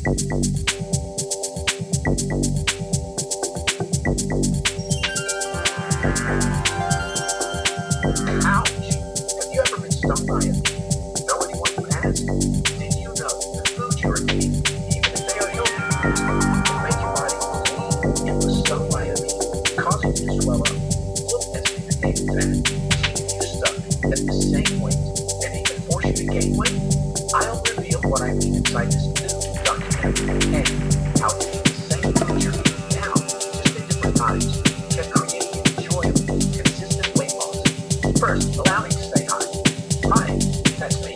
Ouch! Have you ever been stung by a bee? Know anyone who has? Did you know the foods you're eating, even if they are healthy, can make your body believe it was stung by a bee, causing you to swell up, look as if you're gaining fat, keep you stuck at the same weight, and even force you to gain weight? I'll reveal what I mean inside this new documentary and how eating the same food you're eating now, just at different times, can create enjoyable, consistent weight loss. First, allow me to say hi. Hi, that's me,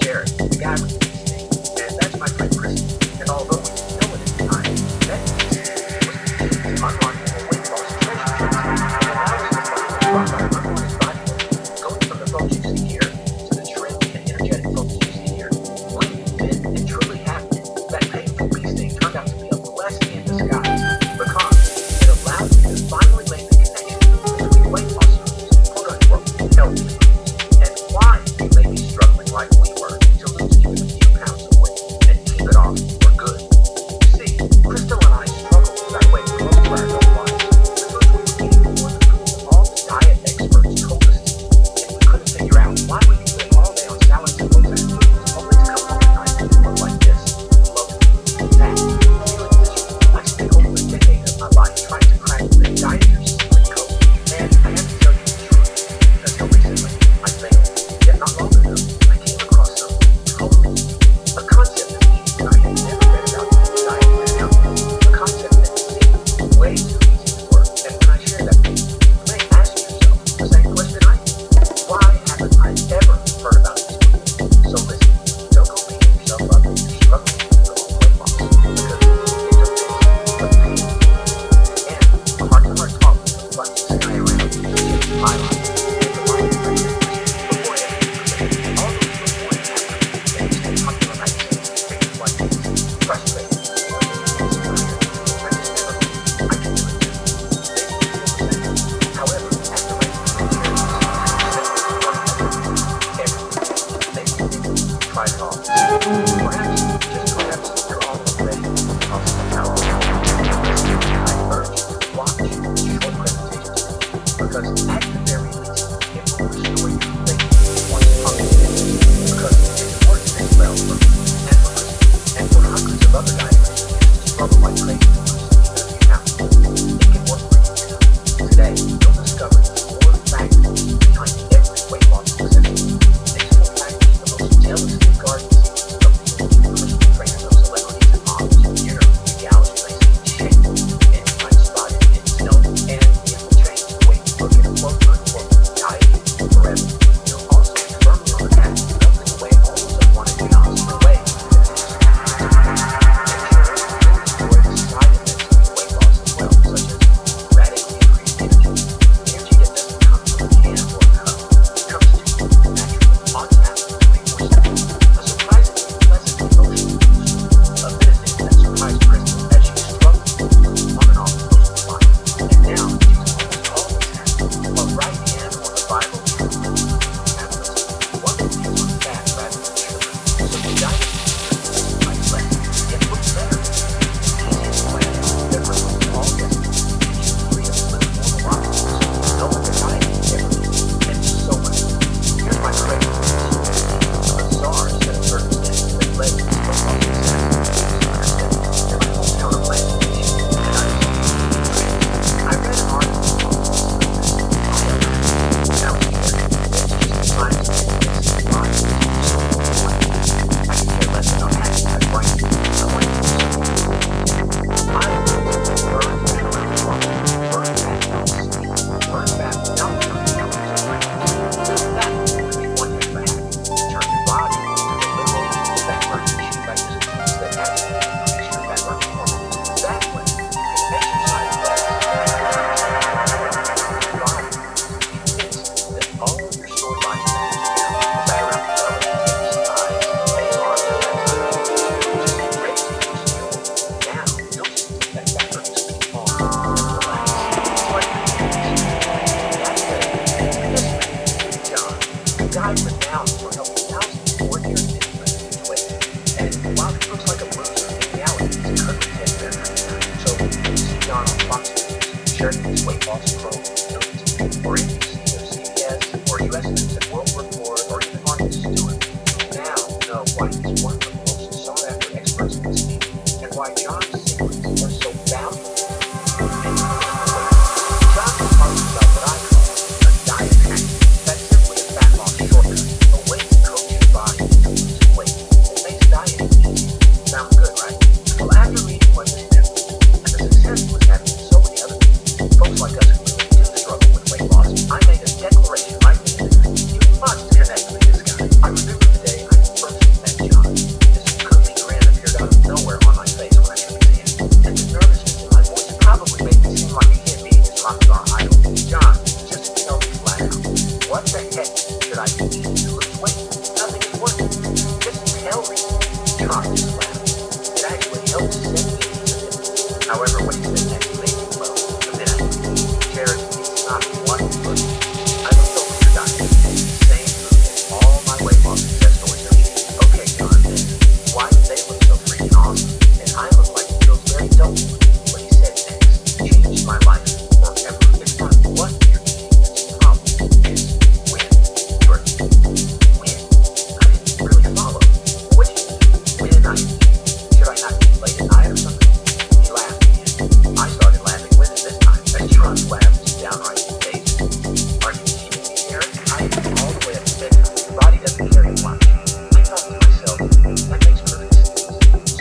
Jared, the guy with the thing, and that's my friend Chris. And although we didn't know it at the time, that was the unlockable weight loss treasure chest and allow us to find our unwanted body weight, going from the folks you see here to the trim and energetic folks you see here. We've been and truly have been. That painful bee sting turned out to be a blessing in disguise because it allowed me to finally make the connection between weight loss foods, quote-unquote, healthy foods, and why you may be struggling like we were to lose even a few pounds of weight and keep it off for good. You see, Crystal and I struggled with our weight most of our adult lives. The foods we were eating were the foods all the diet experts told us to eat, and we couldn't figure out why we could live all day on salads and low-fat foods, only to come home at night and look like this, bloated, fat, feeling miserable. I spent over a decade of my life trying to crack the dietary secret code, and I have to tell you the truth. Until recently, I failed. Yet not long ago, I came across something totally new, a concept of eating that I had never read about in diet and health, a concept that seemed way too easy to work. And when I share that with you, you may ask yourself the same question I did. Why haven't I ever heard about this before? So listen, don't go beating yourself up if you're struggling with your own weight loss, because it's a bit, but painful. And a heart-to-heart talk with the funniest guy around changed my life. And the life of Christian before everything. All those before and after that used to popular magazines, things like frustrated, disappointed. I just never believed I could do it too. They didn't feel the same. However, after raising my parents, everything. They tried it all. Perhaps, just perhaps, you're all already lost the power. I urge you to watch short presentations because at the very least, it will restore your faith once hungry. Because it's worked this well for me and for Chris and for hundreds of other dietitians who struggle like crazy to lose even a few pounds. It can work for you too. Today, you'll discover the four factors behind every weight loss success. These four factors are the most jealously guarded secrets of the personal trainers of celebrities and models. You know, the gals you may see in shape, and you might spot it in stone, and it will change the way you look at quote-unquote dieting forever. You'll also be firmly on the path to melting away all those unwanted pounds in a way that is make sure everything enjoy the side effects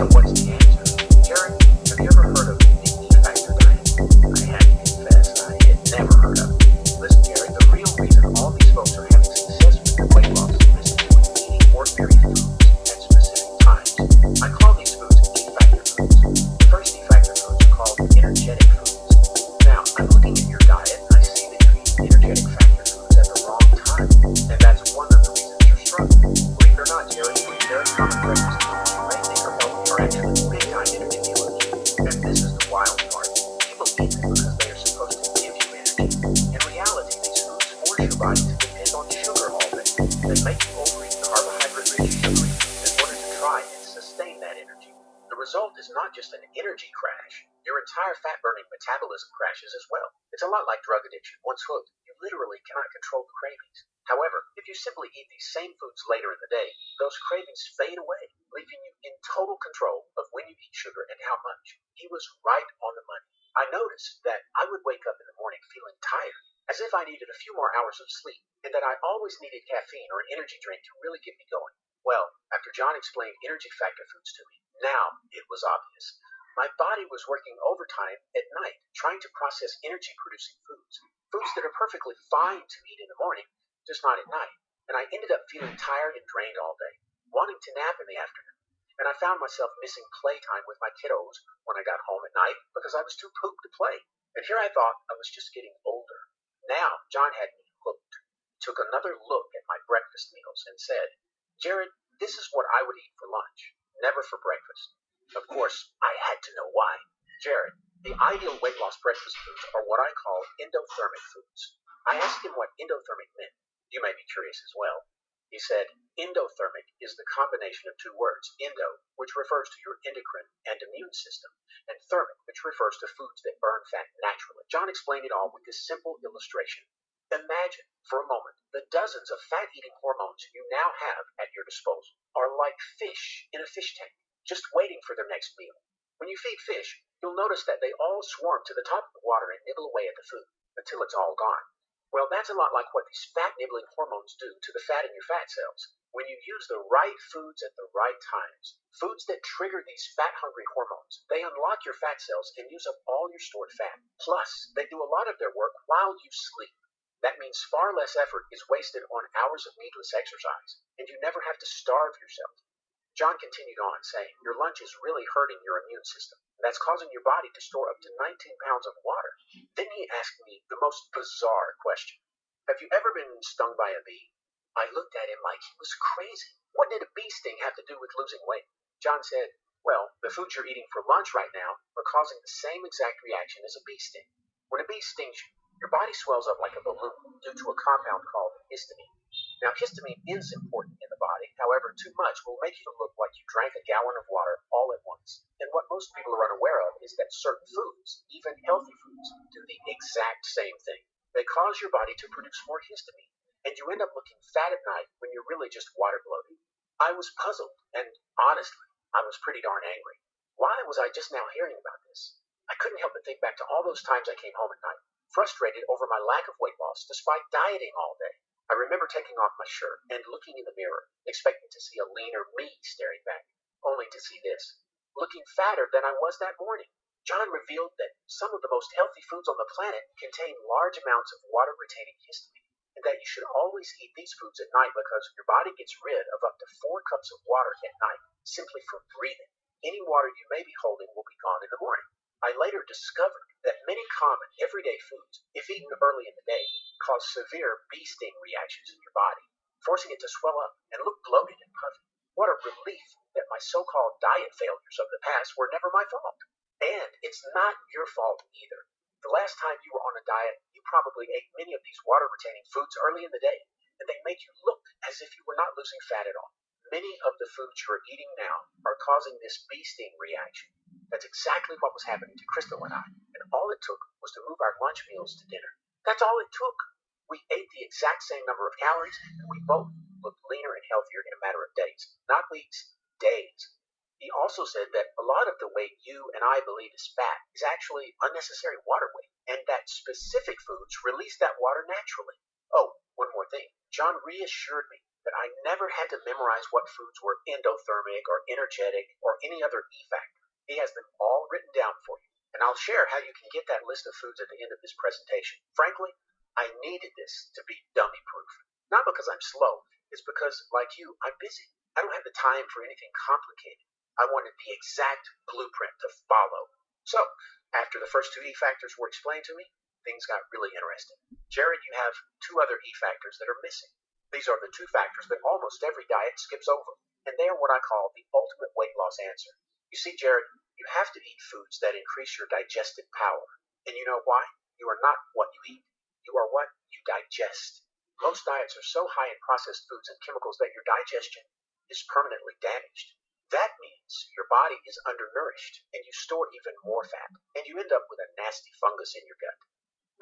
So what's the answer? Jared, have you ever heard of the E Factor diet? I had to confess, I had never heard of it. Listen, Jared, the real reason all these folks are having success with their weight loss is due to eating ordinary foods at specific times. I call these foods E Factor foods. The first E Factor foods are called energetic foods. Now, I'm looking at your diet and I see that you eat energetic factor foods at the wrong time, and that's one of the reasons you're struggling. Believe it or not, Jared, very common breakfast foods you may think are healthy are actually big-time energy killers. And this is the wild part. People eat them because they are supposed to give you energy. In reality, these foods force your body to depend on sugar all day. They make you overeat carbohydrate-rich sugary foods in order to try and sustain that energy. The result is not just an energy crash. Your entire fat-burning metabolism crashes as well. It's a lot like drug addiction. Once hooked, you literally cannot control the cravings. However, if you simply eat these same foods later in the day, those cravings fade away, leaving you in total control of when you eat sugar and how much. He was right on the money. I noticed that I would wake up in the morning feeling tired, as if I needed a few more hours of sleep, and that I always needed caffeine or an energy drink to really get me going. Well, after John explained energy factor foods to me, now it was obvious. My body was working overtime at night, trying to process energy-producing foods, foods that are perfectly fine to eat in the morning, just not at night. And I ended up feeling tired and drained all day, wanting to nap in the afternoon. And I found myself missing playtime with my kiddos when I got home at night because I was too pooped to play. And here I thought I was just getting older. Now, John had me hooked. He took another look at my breakfast meals and said, Jared, this is what I would eat for lunch, never for breakfast. Of course, I had to know why. Jared, the ideal weight loss breakfast foods are what I call endothermic foods. I asked him what endothermic meant. You may be curious as well. He said, endothermic is the combination of two words, endo, which refers to your endocrine and immune system, and thermic, which refers to foods that burn fat naturally. John explained it all with this simple illustration. Imagine, for a moment, the dozens of fat-eating hormones you now have at your disposal are like fish in a fish tank, just waiting for their next meal. When you feed fish, you'll notice that they all swarm to the top of the water and nibble away at the food until it's all gone. Well, that's a lot like what these fat-nibbling hormones do to the fat in your fat cells. When you use the right foods at the right times, foods that trigger these fat-hungry hormones, they unlock your fat cells and use up all your stored fat. Plus, they do a lot of their work while you sleep. That means far less effort is wasted on hours of needless exercise, and you never have to starve yourself. John continued on, saying, your lunch is really hurting your immune system, and that's causing your body to store up to 19 pounds of water. Then he asked me the most bizarre question. Have you ever been stung by a bee? I looked at him like he was crazy. What did a bee sting have to do with losing weight? John said, well, the foods you're eating for lunch right now are causing the same exact reaction as a bee sting. When a bee stings you, your body swells up like a balloon due to a compound called histamine. Now, histamine is important in the body. However, too much will make you look like you drank a gallon of water all at once. And what most people are unaware of is that certain foods, even healthy foods, do the exact same thing. They cause your body to produce more histamine, and you end up looking fat at night when you're really just water bloated. I was puzzled, and honestly, I was pretty darn angry. Why was I just now hearing about this? I couldn't help but think back to all those times I came home at night, frustrated over my lack of weight loss despite dieting all day. I remember taking off my shirt and looking in the mirror, expecting to see a leaner me staring back, only to see this, looking fatter than I was that morning. John revealed that some of the most healthy foods on the planet contain large amounts of water-retaining histamine, and that you should always eat these foods at night because your body gets rid of up to 4 cups of water at night simply from breathing. Any water you may be holding will be gone in the morning. I later discovered that many common everyday foods, if eaten early in the day, cause severe bee sting reactions in your body, forcing it to swell up and look bloated and puffy. What a relief that my so-called diet failures of the past were never my fault. And it's not your fault either. The last time you were on a diet, you probably ate many of these water-retaining foods early in the day, and they make you look as if you were not losing fat at all. Many of the foods you're eating now are causing this bee sting reaction. That's exactly what was happening to Crystal and I, and all it took was to move our lunch meals to dinner. That's all it took. We ate the exact same number of calories, and we both looked leaner and healthier in a matter of days. Not weeks, days. He also said that a lot of the weight you and I believe is fat is actually unnecessary water weight, and that specific foods release that water naturally. Oh, one more thing. John reassured me that I never had to memorize what foods were endothermic or energetic or any other E factor. He has them all written down for you, and I'll share how you can get that list of foods at the end of this presentation. Frankly, I needed this to be dummy proof. Not because I'm slow, it's because, like you, I'm busy. I don't have the time for anything complicated. I wanted the exact blueprint to follow. So, after the first two E factors were explained to me, things got really interesting. Jared, you have two other E factors that are missing. These are the two factors that almost every diet skips over, and they are what I call the ultimate weight loss answer. You see, Jared, you have to eat foods that increase your digestive power. And you know why? You are not what you eat. You are what you digest. Most diets are so high in processed foods and chemicals that your digestion is permanently damaged. That means your body is undernourished and you store even more fat, and you end up with a nasty fungus in your gut.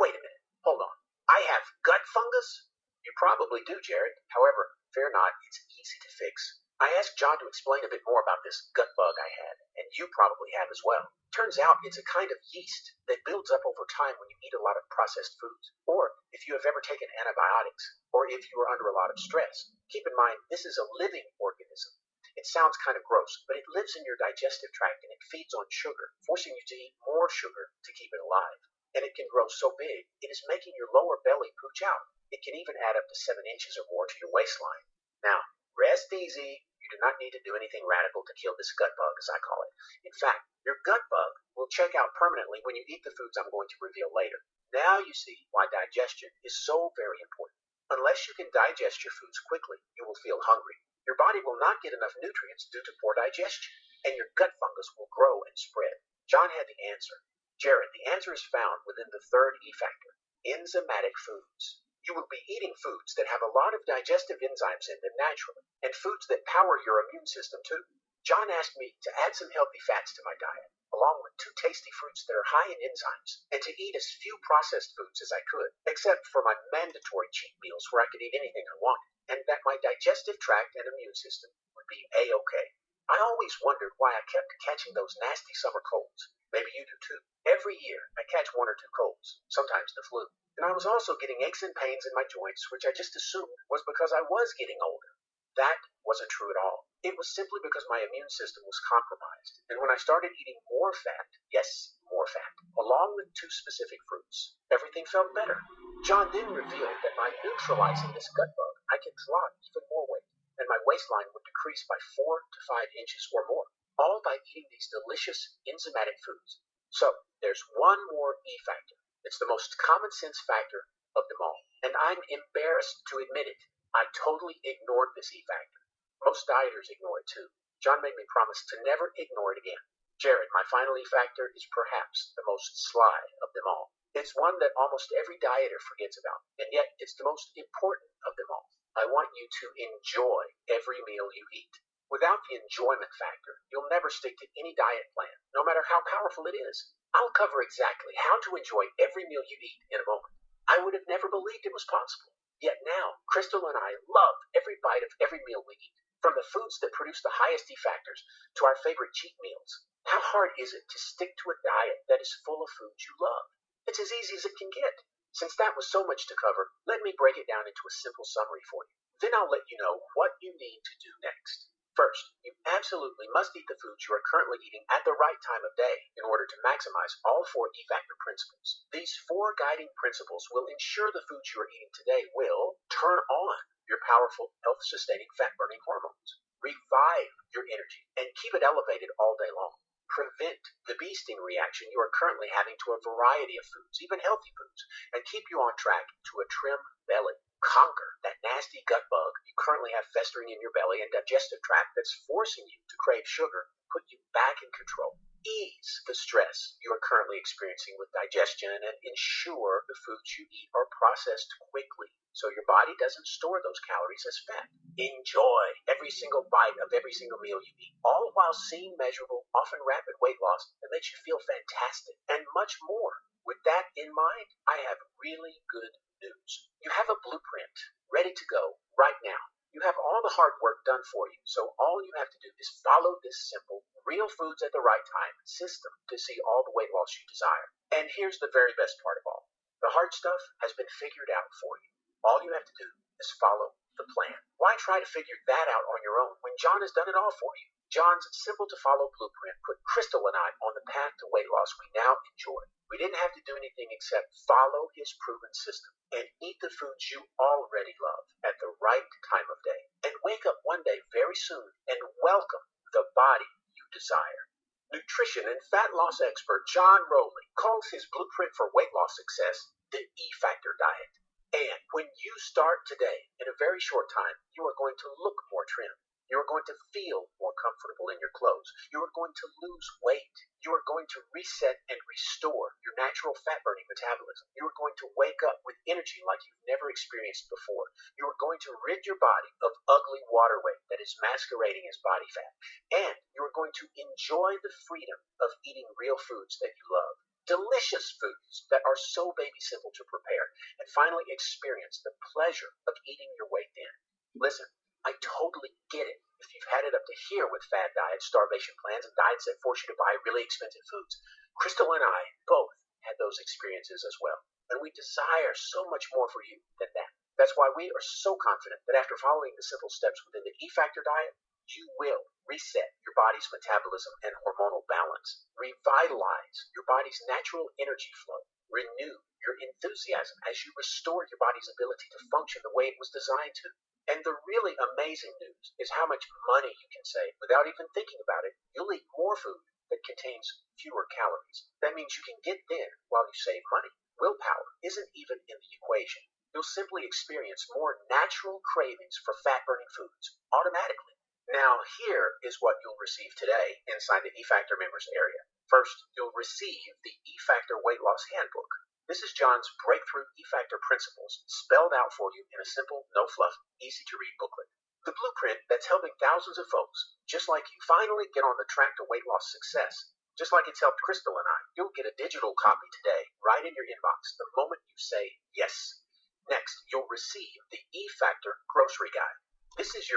Wait a minute, hold on. I have gut fungus? You probably do, Jared. However, fear not, it's easy to fix. I asked John to explain a bit more about this gut bug I had, and you probably have as well. Turns out it's a kind of yeast that builds up over time when you eat a lot of processed foods, or if you have ever taken antibiotics, or if you are under a lot of stress. Keep in mind, this is a living organism. It sounds kind of gross, but it lives in your digestive tract and it feeds on sugar, forcing you to eat more sugar to keep it alive. And it can grow so big, it is making your lower belly pooch out. It can even add up to 7 inches or more to your waistline. Now, rest easy. You do not need to do anything radical to kill this gut bug, as I call it. In fact, your gut bug will check out permanently when you eat the foods I'm going to reveal later. Now you see why digestion is so very important. Unless you can digest your foods quickly, you will feel hungry. Your body will not get enough nutrients due to poor digestion, and your gut fungus will grow and spread. John had the answer. Jared, the answer is found within the third E factor, enzymatic foods. You will be eating foods that have a lot of digestive enzymes in them naturally, and foods that power your immune system too. John asked me to add some healthy fats to my diet, along with 2 tasty fruits that are high in enzymes, and to eat as few processed foods as I could, except for my mandatory cheat meals where I could eat anything I wanted, and that my digestive tract and immune system would be A-OK. I always wondered why I kept catching those nasty summer colds. Maybe you do too. Every year I catch 1 or 2 colds, sometimes the flu. And I was also getting aches and pains in my joints, which I just assumed was because I was getting older. That wasn't true at all. It was simply because my immune system was compromised. And when I started eating more fat, yes, more fat, along with 2 specific fruits, everything felt better. John then revealed that by neutralizing this gut bug, I could drop even more weight, and my waistline would decrease by 4 to 5 inches or more, all by eating these delicious enzymatic foods. So, there's one more E factor. It's the most common sense factor of them all, and I'm embarrassed to admit it. I totally ignored this E factor. Most dieters ignore it too. John made me promise to never ignore it again. Jared, my final E factor is perhaps the most sly of them all. It's one that almost every dieter forgets about, and yet it's the most important of them all. I want you to enjoy every meal you eat. Without the enjoyment factor, you'll never stick to any diet plan, no matter how powerful it is. I'll cover exactly how to enjoy every meal you eat in a moment. I would have never believed it was possible. Yet now, Crystal and I love every bite of every meal we eat, from the foods that produce the highest E factors to our favorite cheat meals. How hard is it to stick to a diet that is full of foods you love? It's as easy as it can get. Since that was so much to cover, let me break it down into a simple summary for you. Then I'll let you know what you need to do next. First, you absolutely must eat the foods you are currently eating at the right time of day in order to maximize all 4 E factor principles. These 4 guiding principles will ensure the foods you are eating today will turn on your powerful health-sustaining fat-burning hormones, revive your energy, and keep it elevated all day long. Prevent the bee sting reaction you are currently having to a variety of foods, even healthy foods, and keep you on track to a trim belly. Conquer that nasty gut bug you currently have festering in your belly and digestive tract that's forcing you to crave sugar, put you back in control. Ease the stress you are currently experiencing with digestion and ensure the foods you eat are processed quickly so your body doesn't store those calories as fat. Enjoy every single bite of every single meal you eat, all while seeing measurable, often rapid weight loss that makes you feel fantastic and much more. With that in mind, I have really good news. You have a blueprint ready to go right now. You have all the hard work done for you, so all you have to do is follow this simple, real foods at the right time system to see all the weight loss you desire. And here's the very best part of all. The hard stuff has been figured out for you. All you have to do is follow the plan. Why try to figure that out on your own when John has done it all for you? John's simple-to-follow blueprint put Crystal and I on the path to weight loss we now enjoy. We didn't have to do anything except follow his proven system and eat the foods you already love at the right time of day, and wake up one day very soon and welcome the body you desire. Nutrition and fat loss expert John Rowley calls his blueprint for weight loss success the E-Factor diet. And when you start today, in a very short time, you are going to look more trim. You are going to feel more comfortable in your clothes. You are going to lose weight. You are going to reset and restore your natural fat-burning metabolism. You are going to wake up with energy like you've never experienced before. You are going to rid your body of ugly water weight that is masquerading as body fat. And you are going to enjoy the freedom of eating real foods that you love. Delicious foods that are so baby simple to prepare, and finally experience the pleasure of eating your way thin. Listen, I totally get it if you've had it up to here with fad diets, starvation plans, and diets that force you to buy really expensive foods. Crystal and I both had those experiences as well, and we desire so much more for you than that. That's why we are so confident that after following the simple steps within the E-Factor diet, you will reset your body's metabolism and hormonal balance, revitalize your body's natural energy flow, renew your enthusiasm as you restore your body's ability to function the way it was designed to. And the really amazing news is how much money you can save without even thinking about it. You'll eat more food that contains fewer calories. That means you can get thin while you save money. Willpower isn't even in the equation. You'll simply experience more natural cravings for fat-burning foods automatically. Now, here is what you'll receive today inside the E-Factor members area. First, you'll receive the E-Factor Weight Loss Handbook. This is John's breakthrough E-Factor principles spelled out for you in a simple, no-fluff, easy-to-read booklet. The blueprint that's helping thousands of folks, just like you, finally get on the track to weight loss success. Just like it's helped Crystal and I, you'll get a digital copy today, right in your inbox, the moment you say yes. Next, you'll receive the E-Factor Grocery Guide. This is your